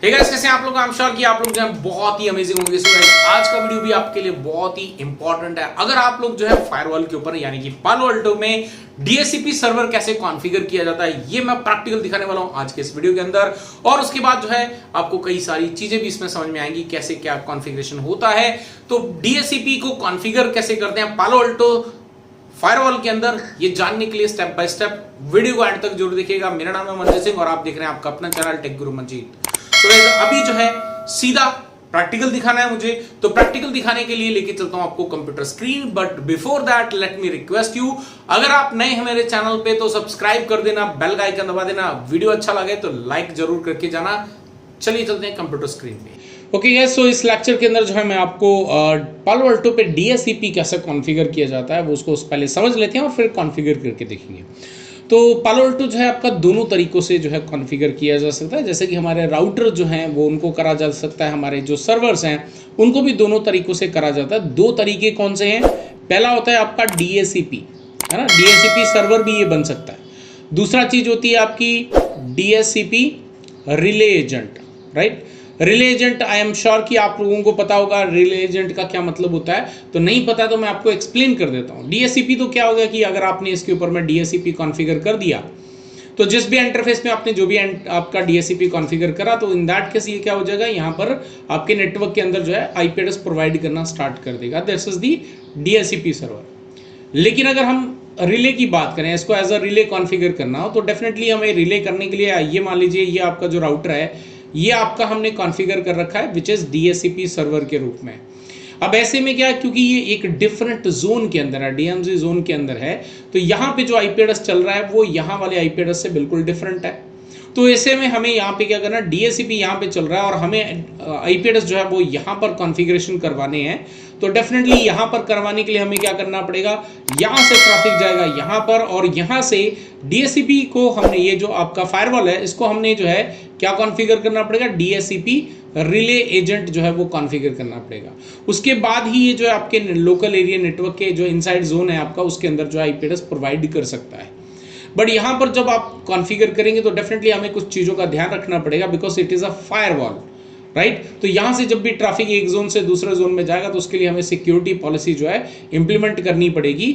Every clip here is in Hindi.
हे गाइस, कैसे हैं आप लोग? आई एम श्योर कि आप लोग जो है बहुत ही अमेजिंग होंगे। सो गाइस, आज का वीडियो भी आपके लिए बहुत ही इंपॉर्टेंट है। अगर आप लोग जो है फायरवॉल के ऊपर यानी कि पालो अल्टो में डीएचसीपी सर्वर कैसे कॉन्फ़िगर किया जाता है, ये मैं प्रैक्टिकल दिखाने वाला हूं आज के इस वीडियो के अंदर। और उसके बाद जो है आपको कई सारी चीजें भी इसमें समझ में आएंगी, कैसे क्या कॉन्फ़िगरेशन होता है। तो डीएचसीपी को कॉन्फ़िगर कैसे करते हैं पालो अल्टो फायरवॉल के अंदर, ये जानने के लिए स्टेप बाय स्टेप वीडियो को एंड तक जरूर देखिएगा। मेरा नाम है मनजीत सिंह और आप देख रहे हैं आपका अपना चैनल टेक गुरु मनजीत। तो अभी जो है सीधा प्रैक्टिकल दिखाना है मुझे, तो प्रैक्टिकल दिखाने के लिए लेके चलता हूं आपको computer screen. But before that let me request you, अगर आप नए हैं मेरे चैनल पे तो सब्सक्राइब कर देना, बेल का आइकन दबा देना, वीडियो अच्छा लगे तो लाइक जरूर करके जाना। चलिए चलते हैं कंप्यूटर स्क्रीन पे। ओके गाइस, सो इस लेक्चर के अंदर जो है मैं आपको पालो अल्टो पे डीएचसीपी कैसे कॉन्फ़िगर किया जाता है वो उसको पहले समझ लेते हैं और फिर कॉन्फ़िगर करके देखेंगे। तो पालो अल्टो जो है आपका दोनों तरीकों से जो है कॉन्फ़िगर किया जा सकता है। जैसे कि हमारे राउटर जो हैं वो उनको करा जा सकता है, हमारे जो सर्वर्स हैं उनको भी दोनों तरीकों से करा जाता है। दो तरीके कौन से हैं? पहला होता है आपका डीएचसीपी, है ना, डीएचसीपी सर्वर भी ये बन सकता है। दूसरा चीज़ होती है आपकी DHCP relay agent, right. Relay agent, I am sure कि आप लोगों को पता होगा रिले एजेंट का क्या मतलब होता है। तो नहीं पता तो मैं आपको एक्सप्लेन कर देता हूँ। डीएचसीपी तो क्या होगा कि अगर आपने इसके ऊपर में डीएचसीपी कॉन्फ़िगर कर दिया तो जिस भी इंटरफेस में आपने जो भी आपका डीएचसीपी कॉन्फ़िगर करा, तो इन दैट केस ये क्या हो जाएगा, यहाँ पर आपके नेटवर्क के अंदर जो है आईपी एड्रेस प्रोवाइड करना स्टार्ट कर देगा। This is the DHCP server. लेकिन अगर हम रिले की बात करें, इसको एज अ रिले कॉन्फ़िगर करना हो, तो डेफिनेटली हमें रिले करने के लिए ये मान लीजिए ये आपका जो राउटर है ये आपका हमने कॉन्फ़िगर कर रखा है विच इज़ डीएचसीपी सर्वर के रूप में। अब ऐसे में क्या है, क्योंकि ये एक डिफरेंट जोन के अंदर है, डीएमजी जोन के अंदर है, तो यहाँ पे जो आईपी एड्रेस चल रहा है वो यहाँ वाले आईपी एड्रेस से बिल्कुल डिफरेंट है। तो ऐसे में हमें यहाँ पे क्या करना, डीएचसीपी यहाँ पे चल रहा है और हमें आईपी एड्रेस जो है वो यहाँ पर कॉन्फ़िगरेशन करवाने हैं। तो डेफिनेटली यहाँ पर करवाने के लिए हमें क्या करना पड़ेगा, यहाँ से ट्रैफिक जाएगा यहाँ पर और यहाँ से डीएचसीपी को हमने ये जो आपका फायरवॉल है इसको हमने जो है क्या कॉन्फ़िगर करना पड़ेगा, डीएचसीपी रिले एजेंट जो है वो कॉन्फ़िगर करना पड़ेगा। उसके बाद ही ये जो है आपके लोकल एरिया नेटवर्क के जो इनसाइड जोन है आपका उसके अंदर जो आईपी एड्रेस प्रोवाइड कर सकता है। बट यहाँ पर जब आप कॉन्फ़िगर करेंगे तो डेफिनेटली हमें कुछ चीज़ों का ध्यान रखना पड़ेगा, because it is a firewall, right. तो यहाँ से जब भी ट्रैफिक एक जोन से दूसरे जोन में जाएगा तो उसके लिए हमें सिक्योरिटी पॉलिसी जो है इंप्लीमेंट करनी पड़ेगी,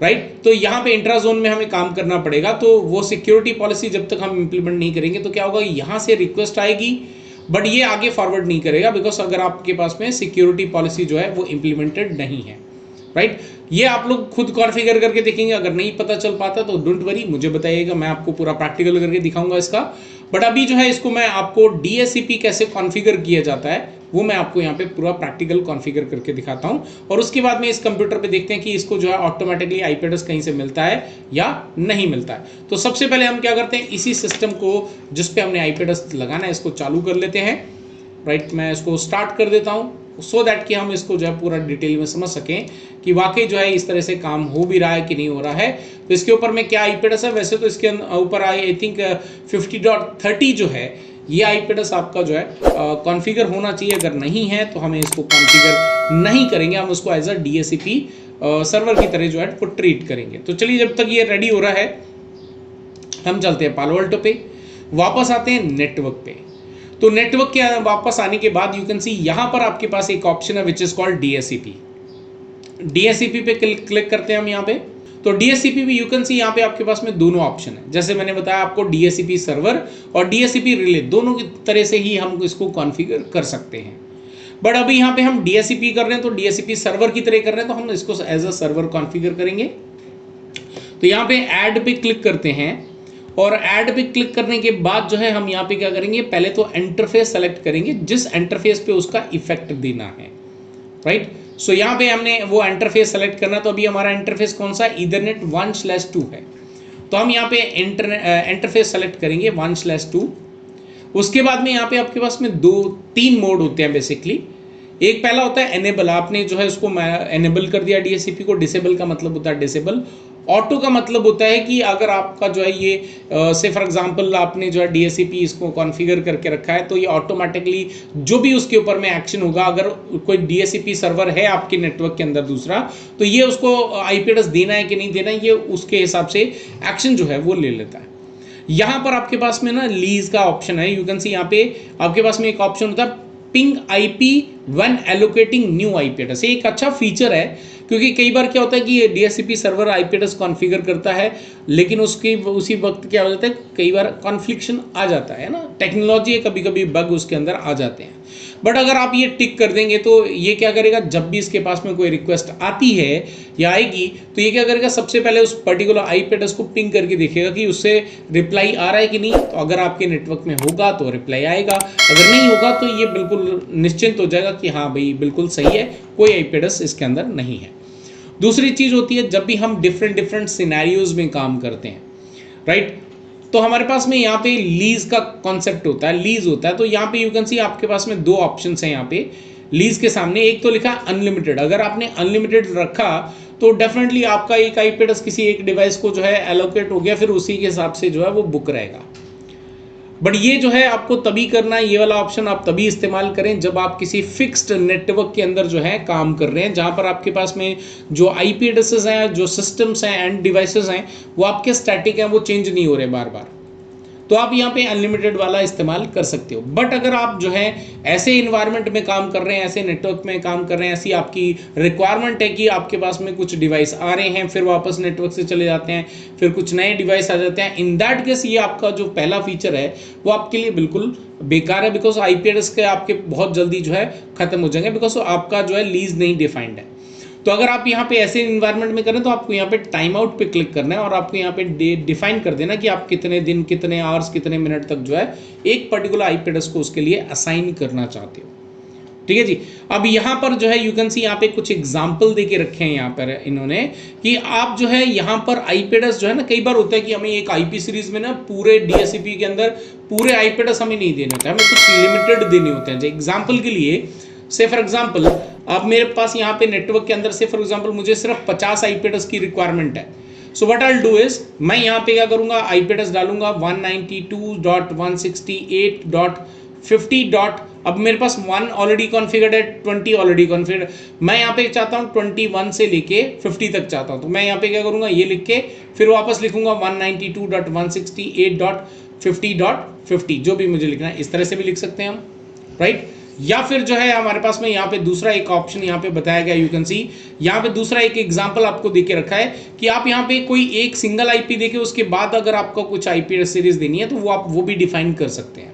राइट। तो यहाँ पे इंट्रा जोन में हमें काम करना पड़ेगा। तो वो सिक्योरिटी पॉलिसी जब तक हम इंप्लीमेंट नहीं करेंगे तो क्या होगा, यहाँ से रिक्वेस्ट आएगी बट ये आगे फॉरवर्ड नहीं करेगा, बिकॉज अगर आपके पास में सिक्योरिटी पॉलिसी जो है वो इंप्लीमेंटेड नहीं है, राइट। ये आप लोग खुद कॉन्फ़िगर करके देखेंगे। अगर नहीं पता चल पाता तो डोंट वरी, मुझे बताइएगा, मैं आपको पूरा प्रैक्टिकल करके दिखाऊंगा इसका। बट अभी जो है इसको मैं आपको डीएचसीपी कैसे कॉन्फ़िगर किया जाता है वो मैं आपको यहाँ पे पूरा प्रैक्टिकल कॉन्फ़िगर करके दिखाता हूँ। और उसके बाद में इस कंप्यूटर पे देखते हैं कि इसको जो है ऑटोमेटिकली आईपी एड्रेस कहीं से मिलता है या नहीं मिलता है। तो सबसे पहले हम क्या करते हैं, इसी सिस्टम को जिस पे हमने आईपी एड्रेस लगाना है इसको चालू कर लेते हैं, राइट। मैं इसको स्टार्ट कर देता हूँ सो दैट कि हम इसको जो है पूरा डिटेल में समझ सकें कि वाकई जो है इस तरह से काम हो भी रहा है कि नहीं हो रहा है। तो इसके ऊपर में क्या आईपी एड्रेस है, वैसे तो इसके ऊपर आई थिंक 50.30 जो है ये आईपी एड्रेस आपका जो है कॉन्फ़िगर होना चाहिए। अगर नहीं है तो हमें इसको कॉन्फ़िगर नहीं करेंगे, हम उसको एज अ डीएचसीपी सर्वर की तरह जो है वो ट्रीट करेंगे। तो चलिए जब तक ये रेडी हो रहा है हम चलते हैं पालो अल्टो पे, वापस आते हैं नेटवर्क पे। तो नेटवर्क के वापस आने के बाद यू कैन सी यहाँ पर आपके पास एक ऑप्शन है which is called DHCP. DHCP पे क्लिक करते हैं हम यहाँ पे। तो डीएचसीपी भी यू कैन सी यहाँ पे आपके पास में दोनों ऑप्शन है। जैसे मैंने बताया आपको डीएचसीपी सर्वर और डीएचसीपी रिले दोनों की तरह से ही हम इसको कॉन्फ़िगर कर सकते हैं। बट अभी यहाँ पे हम डीएचसीपी कर रहे हैं तो डीएचसीपी सर्वर की तरह कर रहे हैं, तो हम इसको एज अ सर्वर कॉन्फ़िगर करेंगे। तो यहाँ पे ऐड पे क्लिक करते हैं और ऐड पे क्लिक करने के बाद जो है हम यहाँ पे क्या करेंगे, पहले तो इंटरफेस सेलेक्ट करेंगे जिस इंटरफेस पे उसका इफेक्ट देना है, राइट। सो यहाँ पे हमने वो इंटरफेस सेलेक्ट करना, तो अभी हमारा इंटरफेस कौन सा, ईथरनेट 1/2 है। तो हम यहाँ पे इंटरफेस सेलेक्ट करेंगे 1/2। उसके बाद में यहाँ पे आपके पास में 2-3 मोड होते हैं बेसिकली। एक पहला होता है एनेबल, आपने जो है उसको एनेबल कर दिया डीएचसीपी को। डिसेबल का मतलब होता है डिसेबल। ऑटो का मतलब होता है कि अगर आपका जो है ये से फॉर एग्जांपल आपने जो है डीएचसीपी इसको कॉन्फ़िगर करके रखा है तो ये ऑटोमेटिकली जो भी उसके ऊपर में एक्शन होगा, अगर कोई डीएचसीपी सर्वर है आपके नेटवर्क के अंदर दूसरा, तो ये उसको आईपी एड्रेस देना है कि नहीं देना है ये उसके हिसाब से एक्शन जो है वो ले लेता है। यहां पर आपके पास में ना लीज का ऑप्शन है, यू कैन सी यहाँ पे आपके पास में एक ऑप्शन होता है ping IP when allocating new IP address. ये एक अच्छा फीचर है, क्योंकि कई बार क्या होता है कि DHCP server IP address configure करता है, लेकिन उसकी उसी वक्त क्या हो जाता है, कई बार कॉन्फ्लिक्शन आ जाता है ना, टेक्नोलॉजी है, कभी कभी बग उसके अंदर आ जाते हैं। बट अगर आप ये टिक कर देंगे तो ये क्या करेगा, जब भी इसके पास में कोई रिक्वेस्ट आती है या आएगी तो ये क्या करेगा, सबसे पहले उस पर्टिकुलर आईपी एड्रेस को पिंग करके देखेगा कि उससे रिप्लाई आ रहा है कि नहीं। तो अगर आपके नेटवर्क में होगा तो रिप्लाई आएगा, अगर नहीं होगा तो ये बिल्कुल निश्चिंत हो जाएगा कि हाँ भाई बिल्कुल सही है, कोई आईपी एड्रेस इसके अंदर नहीं है। दूसरी चीज होती है जब भी हम डिफरेंट सिनेरियोज में काम करते हैं, राइट, तो हमारे पास में यहाँ पे लीज का कॉन्सेप्ट होता है, लीज होता है। तो यहाँ पे यू कैन सी आपके पास में दो ऑप्शंस हैं यहाँ पे लीज के सामने। एक तो लिखा अनलिमिटेड, अगर आपने अनलिमिटेड रखा तो डेफिनेटली आपका एक आईपी एड्रेस किसी एक डिवाइस को जो है एलोकेट हो गया, फिर उसी के हिसाब से जो है वो बुक रहेगा। बट ये जो है आपको तभी करना है, ये वाला ऑप्शन आप तभी इस्तेमाल करें जब आप किसी फिक्स्ड नेटवर्क के अंदर जो है काम कर रहे हैं, जहां पर आपके पास में जो आईपी एड्रेसेस हैं, जो सिस्टम्स हैं एंड डिवाइसेस हैं, वो आपके स्टैटिक हैं, वो चेंज नहीं हो रहे बार बार। तो आप यहाँ पे अनलिमिटेड वाला इस्तेमाल कर सकते हो। बट अगर आप जो है ऐसे इन्वायरमेंट में काम कर रहे हैं, ऐसे नेटवर्क में काम कर रहे हैं, ऐसी आपकी रिक्वायरमेंट है कि आपके पास में कुछ डिवाइस आ रहे हैं, फिर वापस नेटवर्क से चले जाते हैं, फिर कुछ नए डिवाइस आ जाते हैं, इन दैट केस ये आपका जो पहला फीचर है वो आपके लिए बिल्कुल बेकार है, बिकॉज आईपी एड्रेस के आपके बहुत जल्दी जो है खत्म हो जाएंगे, बिकॉज आपका जो है लीज नहीं डिफाइंड है। तो अगर आप यहाँ पे ऐसे इन्वायरमेंट में करें तो आपको यहाँ पे टाइम आउट पे क्लिक करना है और आपको यहाँ पे डिफाइन कर देना कि आप कितने दिन, कितने आवर्स, कितने मिनट तक जो है एक पर्टिकुलर आईपी एड्रेस को उसके लिए असाइन करना चाहते हो। ठीक है जी। अब यहाँ पर जो है यू कैन सी यहाँ पे कुछ एग्जाम्पल दे के रखे हैं यहाँ पर इन्होंने कि आप जो है यहाँ पर आईपी एड्रेस जो है ना, कई बार होता है कि हमें एक आईपी सीरीज में ना पूरे डीएचसीपी के अंदर पूरे आईपी एड्रेस हमें नहीं देने होते, हमें कुछ लिमिटेड देने होते हैं। एग्जाम्पल के लिए से फॉर एग्जाम्पल अब मेरे पास यहाँ पे नेटवर्क के अंदर से फॉर एग्जांपल मुझे सिर्फ 50 आईपी एड्रेस की रिक्वायरमेंट है। So what I will do is, मैं यहाँ पे क्या करूँगा, आईपी एड्रेस डालूंगा 192.168.50. अब मेरे पास 1 ऑलरेडी कॉन्फ़िगर्ड है, 20 ऑलरेडी कॉन्फ़िगर्ड। मैं यहाँ पे चाहता हूँ 21 से लेके 50 तक चाहता हूँ, तो मैं यहाँ पे क्या करूँगा, ये लिख के फिर वापस लिखूंगा 192.168.50.50 जो भी मुझे लिखना है। इस तरह से भी लिख सकते हैं हम, राइट। या फिर जो है हमारे पास में यहाँ पे दूसरा एक ऑप्शन यहाँ पे बताया गया, यू कैन सी यहाँ पे दूसरा एक एग्जांपल आपको देके रखा है कि आप यहाँ पे कोई एक सिंगल आईपी देके उसके बाद अगर आपको कुछ आईपी सीरीज देनी है तो वो आप वो भी डिफाइन कर सकते हैं।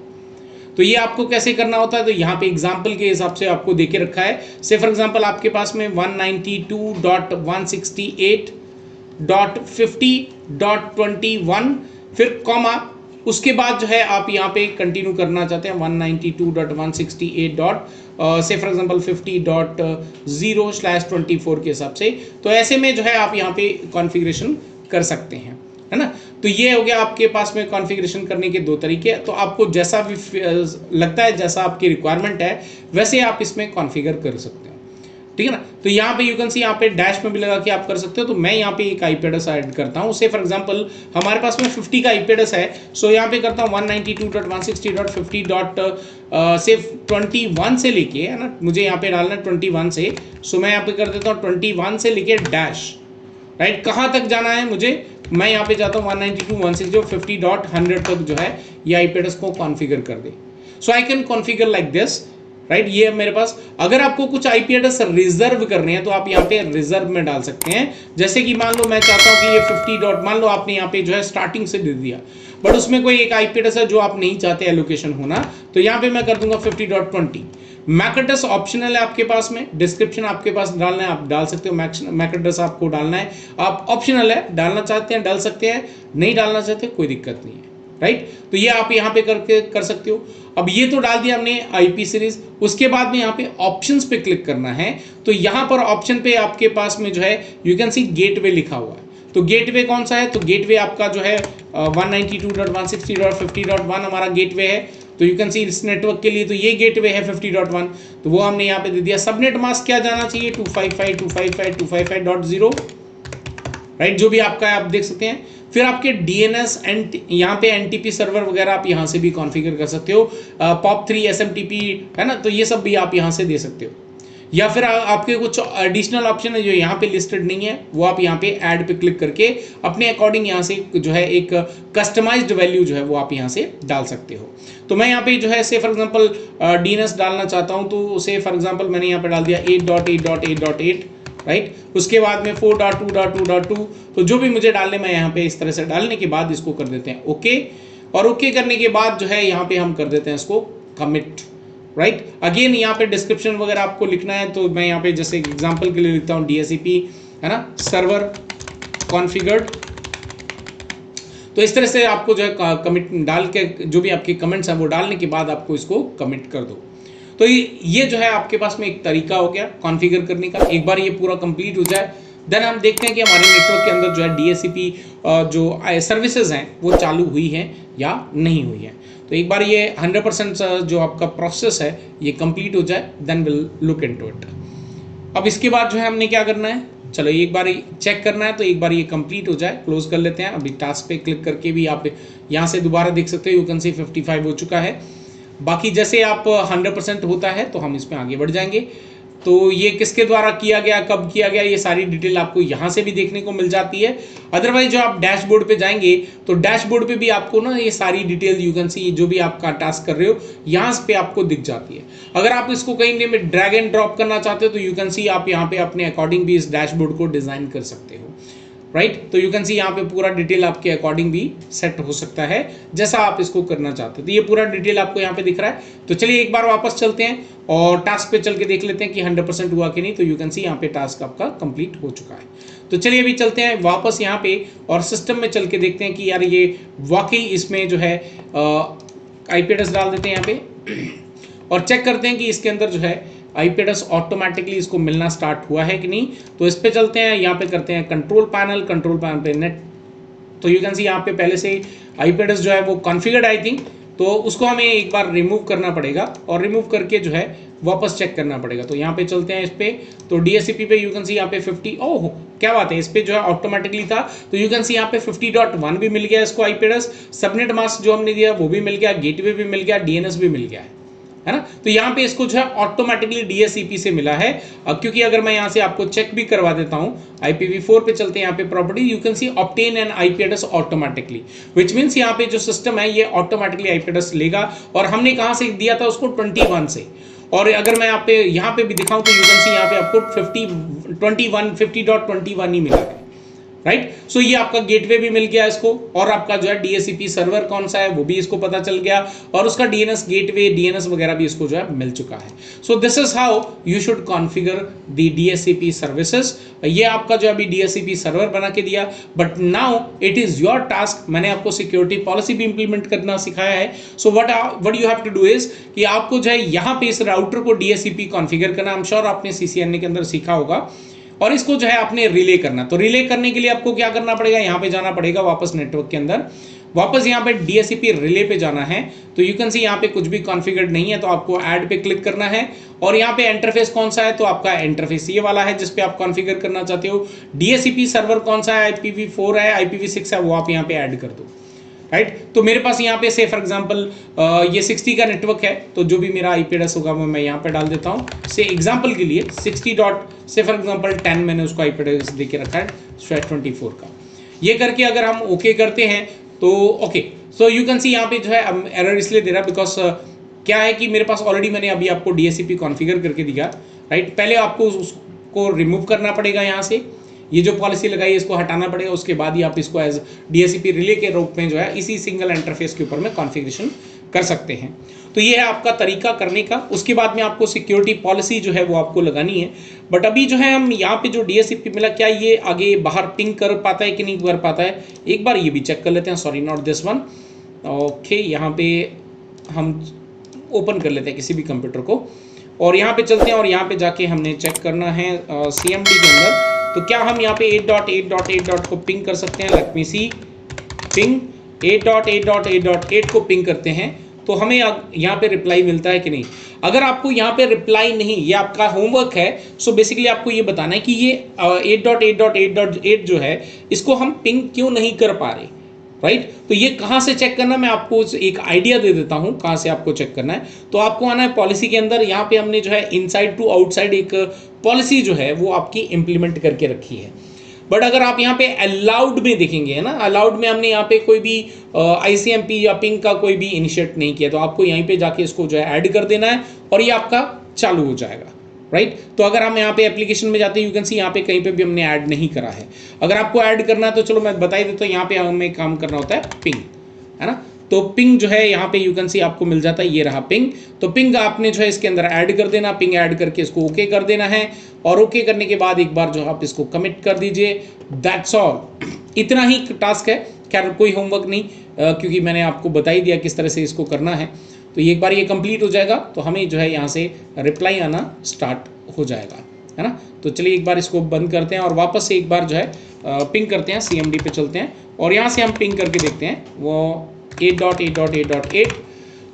तो ये आपको कैसे करना होता है, तो यहाँ पे एग्जाम्पल के हिसाब से आपको देके रखा है। से फॉर एग्जाम्पल आपके पास में 192.168.50.21 फिर कॉमा, उसके बाद जो है आप यहाँ पे कंटिन्यू करना चाहते हैं 192.168. से फॉर एग्जांपल 50.0/24 के हिसाब से। तो ऐसे में जो है आप यहाँ पे कॉन्फ़िगरेशन कर सकते हैं, है ना। तो ये हो गया आपके पास में कॉन्फ़िगरेशन करने के दो तरीके। तो आपको जैसा भी लगता है, जैसा आपकी रिक्वायरमेंट है, वैसे आप इसमें कॉन्फ़िगर कर सकते हो, ठीक है ना। तो यहाँ पे यू कैन सी यहाँ पे डैश में भी लगा के आप कर सकते हो। तो मैं यहाँ पे एक आईपी एड्रेस ऐड करता हूँ। से फॉर एग्जांपल हमारे पास में 50 का आईपी एड्रेस है, सो यहाँ पे करता हूँ 192.168.50.21 से लेके, है ना, मुझे यहाँ पे डालना है 21 से। सो मैं यहाँ पे कर देता हूँ 21 से लेके डैश, राइट। कहाँ तक जाना है मुझे, मैं यहाँ पे जाता हूँ 192.168.50.100 तक जो है ये आईपी एड्रेस को कॉन्फ़िगर कर दे। So I can configure like this, right. ये मेरे पास अगर आपको कुछ आईपी एड्रेस रिजर्व करने हैं तो आप यहाँ पे रिजर्व में डाल सकते हैं। जैसे कि मान लो मैं चाहता हूँ कि ये 50. मान लो आपने यहाँ पे जो है स्टार्टिंग से दे दिया, बट उसमें कोई एक आईपी एड्रेस है जो आप नहीं चाहते एलोकेशन होना, तो यहाँ पे मैं कर दूंगा 50.20। मैक एड्रेस ऑप्शनल है आपके पास में, डिस्क्रिप्शन आपके पास डालना है, आप डाल सकते हो। मैक एड्रेस आपको डालना है, आप ऑप्शनल है, डालना चाहते हैं डाल सकते हैं, नहीं डालना चाहते कोई दिक्कत नहीं है, राइट। तो ये आप यहाँ पे करके कर सकते हो। अब ये तो डाल दिया हमने आईपी सीरीज, उसके बाद में यहाँ पे ऑप्शंस पे क्लिक करना है। तो यहाँ पर ऑप्शन पे आपके पास में जो है यू कैन सी गेटवे लिखा हुआ है। तो गेटवे कौन सा है, तो गेटवे आपका जो है 192.168.50.1 हमारा गेटवे है। तो यू कैन सी इस नेटवर्क के लिए तो ये गेटवे है 50.1, तो वो हमने यहाँ पे दे दिया। सबनेट मास्क क्या जाना चाहिए 255.255.255.0, राइट, जो भी आपका है आप देख सकते हैं। फिर आपके डीएनएस एंड यहाँ पे एनटीपी सर्वर वगैरह आप यहाँ से भी कॉन्फ़िगर कर सकते हो। POP3 SMTP है ना, तो ये सब भी आप यहाँ से दे सकते हो। या फिर आपके कुछ एडिशनल ऑप्शन है जो यहाँ पे लिस्टेड नहीं है, वो आप यहाँ पे ऐड पे क्लिक करके अपने अकॉर्डिंग यहाँ से जो है एक कस्टमाइज्ड वैल्यू जो है वो आप यहाँ से डाल सकते हो। तो मैं यहाँ पे जो है से फॉर एग्जांपल डीएनएस डालना चाहता हूँ, तो से फॉर एग्जांपल मैंने यहाँ पे डाल दिया 8.8.8.8, राइट। उसके बाद में 4.2.2.2, तो जो भी मुझे डालने मैं यहाँ पे इस तरह से डालने के बाद इसको कर देते हैं ओके, और ओके करने के बाद जो है यहाँ पे हम कर देते हैं इसको कमिट, राइट। अगेन यहाँ पे डिस्क्रिप्शन वगैरह आपको लिखना है, तो मैं यहाँ पे जैसे एग्जांपल के लिए लिखता हूँ DHCP है ना, सर्वर कॉन्फ़िगर्ड। तो इस तरह से आपको जो है कमिट डाल के जो भी आपके कमेंट्स हैं वो डालने के बाद आपको इसको कमिट कर दो। तो ये जो है आपके पास में एक तरीका हो गया कॉन्फ़िगर करने का। एक बार ये पूरा कंप्लीट हो जाए देन हम देखते हैं कि हमारे नेटवर्क के अंदर जो है DHCP जो सर्विसेज हैं वो चालू हुई हैं या नहीं हुई हैं। तो एक बार ये 100% जो आपका प्रोसेस है ये कंप्लीट हो जाए then will look into it. अब इसके बाद जो है हमने क्या करना है, चलो एक बार चेक करना है, तो एक बार ये कंप्लीट हो जाए क्लोज कर लेते हैं। अभी टास्क पे क्लिक करके भी आप यहाँ से दोबारा देख सकते हो, यू कैन सी 55 हो चुका है। बाकी जैसे आप 100% होता है तो हम इसमें आगे बढ़ जाएंगे। तो ये किसके द्वारा किया गया, कब किया गया, ये सारी डिटेल आपको यहाँ से भी देखने को मिल जाती है। अदरवाइज जो आप डैशबोर्ड पे जाएंगे तो डैशबोर्ड पे भी आपको ना ये सारी डिटेल यू कैन सी जो भी आपका टास्क कर रहे हो यहाँ पे आपको दिख जाती है। अगर आप इसको कहीं में ड्रैग एंड ड्रॉप करना चाहते हो तो यू कैन सी आप यहाँ पे अपने अकॉर्डिंग भी इस डैशबोर्ड को डिजाइन कर सकते हो, राइट। तो यू कैन सी यहाँ पे पूरा डिटेल आपके अकॉर्डिंग भी सेट हो सकता है जैसा आप इसको करना चाहते हो। तो ये पूरा डिटेल आपको यहाँ पे दिख रहा है। तो चलिए एक बार वापस चलते हैं और टास्क पे चल के देख लेते हैं कि 100% हुआ कि नहीं। तो यू कैन सी यहाँ पे टास्क आपका कंप्लीट हो चुका है। तो चलिए अभी चलते हैं वापस यहाँ पे और सिस्टम में चल के देखते हैं कि यार ये वाकई इसमें जो है IP एड्रेस डाल देते हैं यहाँ पे और चेक करते हैं कि इसके अंदर जो है IP एड्रेस ऑटोमेटिकली इसको मिलना स्टार्ट हुआ है कि नहीं। तो इस पे चलते हैं, यहाँ पे करते हैं कंट्रोल पैनल पे नेट। तो यू कैन सी यहाँ पे पहले से IP एड्रेस जो है वो कॉन्फ़िगर्ड आई थिंक, तो उसको हमें एक बार रिमूव करना पड़ेगा और रिमूव करके जो है वापस चेक करना पड़ेगा। तो यहाँ पे चलते हैं इस पे, तो DHCP पे यू कैन सी यहाँ पे 50, ओह क्या बात है, इस पे जो है ऑटोमेटिकली था। तो यू कैन सी यहाँ पे 50.1 भी मिल गया इसको IP एड्रेस, सबनेट मास्क जो हमने दिया वो भी मिल गया, गेटवे भी मिल गया, DNS भी मिल गया है ना। तो यहाँ पे इसको जो है ऑटोमेटिकली DHCP से मिला है। अब क्योंकि अगर मैं यहाँ से आपको चेक भी करवा देता हूँ, IPv4 पे चलते हैं, यहाँ पे property you can see obtain an IP address automatically, which means यहाँ पे जो सिस्टम है ये ऑटोमेटिकली IP एड्रेस लेगा। और हमने कहाँ से दिया था उसको 21 से। और अगर मैं आप पे यहाँ पे भी दिखाऊं तो यू कैन सी यहाँ पे आपको 50.21 ही मिला है, राइट। सो ये आपका गेटवे भी मिल गया इसको, और आपका जो है DHCP सर्वर कौन सा है वो भी इसको पता चल गया, और उसका DNS गेटवे DNS वगैरह भी इसको जो है मिल चुका है। So this is how you should configure the DHCP services. ये आपका जो अभी DHCP सर्वर बना के दिया, but now it is your task. मैंने आपको सिक्योरिटी पॉलिसी भी इंप्लीमेंट करना सिखाया है। So what you have to do is कि आपको जो है यहाँ पे इस राउटर को DHCP कॉन्फ़िगर करना। आई एम श्योर आपने CCNA के अंदर सीखा होगा, और इसको जो है आपने रिले करना। तो रिले करने के लिए आपको क्या करना पड़ेगा, यहाँ पे जाना पड़ेगा वापस नेटवर्क के अंदर, वापस यहाँ पे DHCP रिले पे जाना है। तो यू कैन सी यहाँ पे कुछ भी कॉन्फ़िगर्ड नहीं है, तो आपको ऐड पे क्लिक करना है, और यहाँ पे इंटरफेस कौन सा है, तो आपका इंटरफेस ये वाला है जिसपे आप कॉन्फ़िगर करना चाहते हो। DHCP सर्वर कौन सा है, IPv4 है, IPv6 है, वो आप यहाँ पे ऐड कर दो, राइट। तो मेरे पास यहाँ पे से फॉर एग्जांपल ये 60 का नेटवर्क है, तो जो भी मेरा IP एड्रेस होगा वो मैं यहाँ पे डाल देता हूँ। से एग्जांपल के लिए 60 डॉट से फॉर एग्जांपल 10 मैंने उसको IP एड्रेस दे के रखा है 24 का। ये करके अगर हम ओके करते हैं तो ओके, सो यू कैन सी यहाँ पे जो है एरर इसलिए दे रहा है बिकॉज क्या है कि मेरे पास ऑलरेडी मैंने अभी आपको DHCP कॉन्फ़िगर करके दिया, राइट। पहले आपको उसको रिमूव करना पड़ेगा, यहाँ से ये जो पॉलिसी लगाई है इसको हटाना पड़ेगा, उसके बाद ही आप इसको एज DHCP रिले के रूप में जो है इसी सिंगल इंटरफेस के ऊपर में कॉन्फ़िगरेशन कर सकते हैं। तो ये है आपका तरीका करने का। उसके बाद में आपको सिक्योरिटी पॉलिसी जो है वो आपको लगानी है। बट अभी जो है हम यहाँ पे जो DHCP मिला, क्या ये आगे बाहर पिंग कर पाता है कि नहीं कर पाता है, एक बार ये भी चेक कर लेते हैं। Sorry not this one, okay. यहाँ पे हम ओपन कर लेते हैं किसी भी कंप्यूटर को, और यहाँ पे चलते हैं, और यहाँ पे जाके हमने चेक करना है CMD के अंदर। तो क्या हम यहाँ पे 8.8.8. को पिंग कर सकते हैं, लेट मी सी, पिंग 8.8.8.8 को पिंग करते हैं तो हमें यहाँ पे रिप्लाई मिलता है कि नहीं। अगर आपको यहाँ पे रिप्लाई नहीं, ये आपका होमवर्क है, सो बेसिकली आपको ये बताना है कि ये 8.8.8.8 जो है इसको हम पिंग क्यों नहीं कर पा रहे, राइट। तो ये कहाँ से चेक करना है, मैं आपको एक आइडिया दे देता हूँ कहाँ से आपको चेक करना है। तो आपको आना है पॉलिसी के अंदर, यहाँ पे हमने जो है इनसाइड टू आउटसाइड एक पॉलिसी जो है वो आपकी इंप्लीमेंट करके रखी है। बट अगर आप यहाँ पे अलाउड में देखेंगे, है ना, अलाउड में हमने यहाँ पे कोई भी आईसीएमपी या पिंग का कोई भी इनिशिएट नहीं किया, तो आपको यहीं पे जाके इसको जो है ऐड कर देना है और ये आपका चालू हो जाएगा, राइट। तो अगर हम यहाँ पे एप्लीकेशन में जाते हैं, यू कैन सी यहाँ पे कहीं पे भी हमने ऐड नहीं करा है। अगर आपको ऐड करना है तो चलो मैं बता ही देता हूँ, यहाँ पे हमें काम करना होता है पिंग, है ना। तो पिंग जो है यहाँ पे यू कैन सी आपको मिल जाता है, ये रहा पिंग। तो पिंग आपने जो है इसके अंदर ऐड कर देना, पिंग ऐड करके इसको ओके कर देना है और ओके करने के बाद एक बार जो आप इसको कमिट कर दीजिए, दैट्स ऑल। इतना ही टास्क है, खैर कोई होमवर्क नहीं, क्योंकि मैंने आपको बता ही दिया किस तरह से इसको करना है। तो एक बार ये कंप्लीट हो जाएगा तो हमें जो है यहाँ से रिप्लाई आना स्टार्ट हो जाएगा, है ना। तो चलिए एक बार इसको बंद करते हैं और वापस से एक बार जो है पिंग करते हैं, CMD पे चलते हैं और यहाँ से हम पिंग करके देखते हैं वो 8.8.8.8।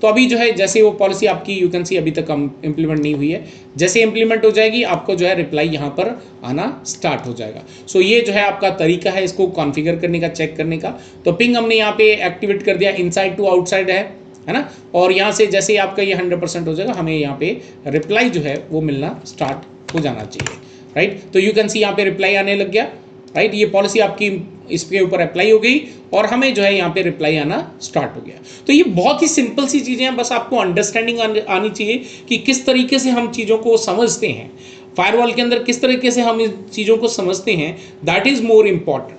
तो अभी जो है जैसे वो पॉलिसी आपकी यू कैन सी अभी तक इम्प्लीमेंट नहीं हुई है, जैसे इम्प्लीमेंट हो जाएगी आपको जो है रिप्लाई यहाँ पर आना स्टार्ट हो जाएगा। सो ये जो है आपका तरीका है इसको कॉन्फ़िगर करने का, चेक करने का। तो पिंग हमने यहाँ पे एक्टिवेट कर दिया, इनसाइड टू आउटसाइड है ना। और यहाँ से जैसे ही आपका ये 100% हो जाएगा हमें यहाँ पे रिप्लाई जो है वो मिलना स्टार्ट हो जाना चाहिए, राइट। तो यू कैन सी यहाँ पे रिप्लाई आने लग गया, राइट। ये पॉलिसी आपकी इसके ऊपर अप्लाई हो गई और हमें जो है यहाँ पे रिप्लाई आना स्टार्ट हो गया। तो ये बहुत ही सिंपल सी चीज़ें हैं, बस आपको अंडरस्टैंडिंग आनी चाहिए कि किस तरीके से हम चीज़ों को समझते हैं, फायरवॉल के अंदर किस तरीके से हम इन चीज़ों को समझते हैं, दैट इज़ मोर इम्पॉर्टेंट,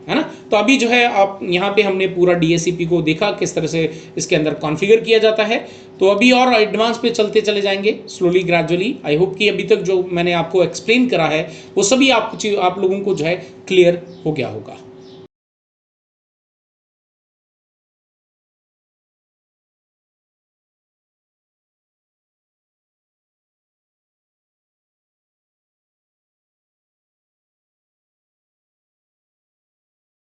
है ना। तो अभी जो है आप यहाँ पे हमने पूरा DSCP को देखा किस तरह से इसके अंदर कॉन्फ़िगर किया जाता है। तो अभी और एडवांस पे चलते चले जाएंगे स्लोली ग्रेजुअली। आई होप कि अभी तक जो मैंने आपको एक्सप्लेन करा है वो सभी आप लोगों को जो है क्लियर हो गया होगा।